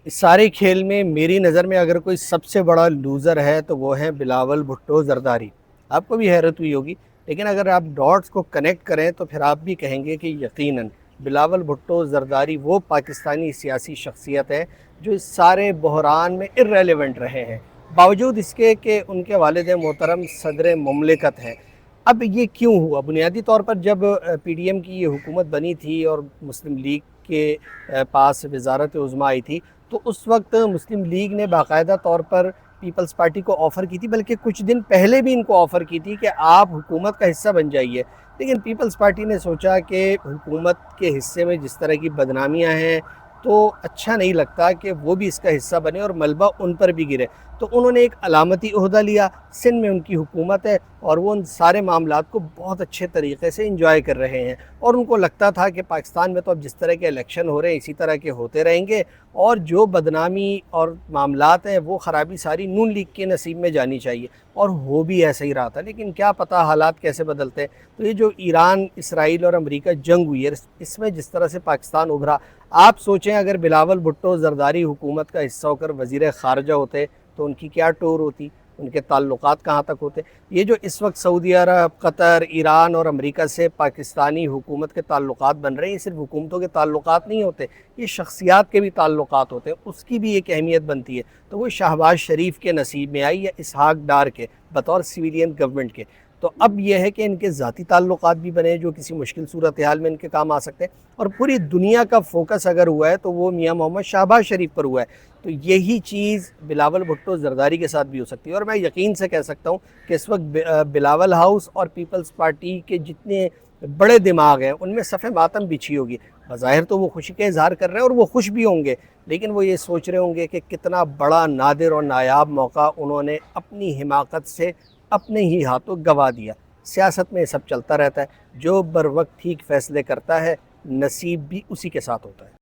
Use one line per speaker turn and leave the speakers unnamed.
اس سارے کھیل میں میری نظر میں اگر کوئی سب سے بڑا لوزر ہے تو وہ ہے بلاول بھٹو زرداری۔ آپ کو بھی حیرت ہوئی ہوگی، لیکن اگر آپ ڈاٹس کو کنیکٹ کریں تو پھر آپ بھی کہیں گے کہ یقیناً بلاول بھٹو زرداری وہ پاکستانی سیاسی شخصیت ہے جو اس سارے بحران میں ارریلیونٹ رہے ہیں، باوجود اس کے کہ ان کے والد محترم صدر مملکت ہیں۔ اب یہ کیوں ہوا؟ بنیادی طور پر جب پی ڈی ایم کی یہ حکومت بنی تھی اور مسلم لیگ کے پاس وزارت عظمیٰ آئی تھی، تو اس وقت مسلم لیگ نے باقاعدہ طور پر پیپلز پارٹی کو آفر کی تھی، بلکہ کچھ دن پہلے بھی ان کو آفر کی تھی کہ آپ حکومت کا حصہ بن جائیے، لیکن پیپلز پارٹی نے سوچا کہ حکومت کے حصے میں جس طرح کی بدنامیاں ہیں تو اچھا نہیں لگتا کہ وہ بھی اس کا حصہ بنے اور ملبہ ان پر بھی گرے، تو انہوں نے ایک علامتی عہدہ لیا۔ سندھ میں ان کی حکومت ہے اور وہ ان سارے معاملات کو بہت اچھے طریقے سے انجوائے کر رہے ہیں، اور ان کو لگتا تھا کہ پاکستان میں تو اب جس طرح کے الیکشن ہو رہے ہیں اسی طرح کے ہوتے رہیں گے، اور جو بدنامی اور معاملات ہیں وہ خرابی ساری نون لیگ کے نصیب میں جانی چاہیے، اور ہو بھی ایسا ہی رہا تھا۔ لیکن کیا پتہ حالات کیسے بدلتے ہیں۔ تو یہ جو ایران، اسرائیل اور امریکہ جنگ ہوئی ہے، اس میں جس طرح سے پاکستان ابھرا، آپ سوچیں اگر بلاول بھٹو زرداری حکومت کا حصہ ہو کر وزیر خارجہ ہوتے تو ان کی کیا ٹور ہوتی، ان کے تعلقات کہاں تک ہوتے۔ یہ جو اس وقت سعودی عرب، قطر، ایران اور امریکہ سے پاکستانی حکومت کے تعلقات بن رہے ہیں، یہ صرف حکومتوں کے تعلقات نہیں ہوتے، یہ شخصیات کے بھی تعلقات ہوتے ہیں، اس کی بھی ایک اہمیت بنتی ہے۔ تو وہ شہباز شریف کے نصیب میں آئی یا اسحاق ڈار کے بطور سویلین گورنمنٹ کے۔ تو اب یہ ہے کہ ان کے ذاتی تعلقات بھی بنے جو کسی مشکل صورتحال میں ان کے کام آ سکتے ہیں، اور پوری دنیا کا فوکس اگر ہوا ہے تو وہ میاں محمد شہباز شریف پر ہوا ہے۔ تو یہی چیز بلاول بھٹو زرداری کے ساتھ بھی ہو سکتی ہے، اور میں یقین سے کہہ سکتا ہوں کہ اس وقت بلاول ہاؤس اور پیپلز پارٹی کے جتنے بڑے دماغ ہیں ان میں صف ماتم بچھی ہوگی۔ بظاہر تو وہ خوشی کا اظہار کر رہے ہیں اور وہ خوش بھی ہوں گے، لیکن وہ یہ سوچ رہے ہوں گے کہ کتنا بڑا نادر اور نایاب موقع انہوں نے اپنی حماقت سے اپنے ہی ہاتھوں گوا دیا۔ سیاست میں یہ سب چلتا رہتا ہے، جو بر وقت ٹھیک فیصلے کرتا ہے نصیب بھی اسی کے ساتھ ہوتا ہے۔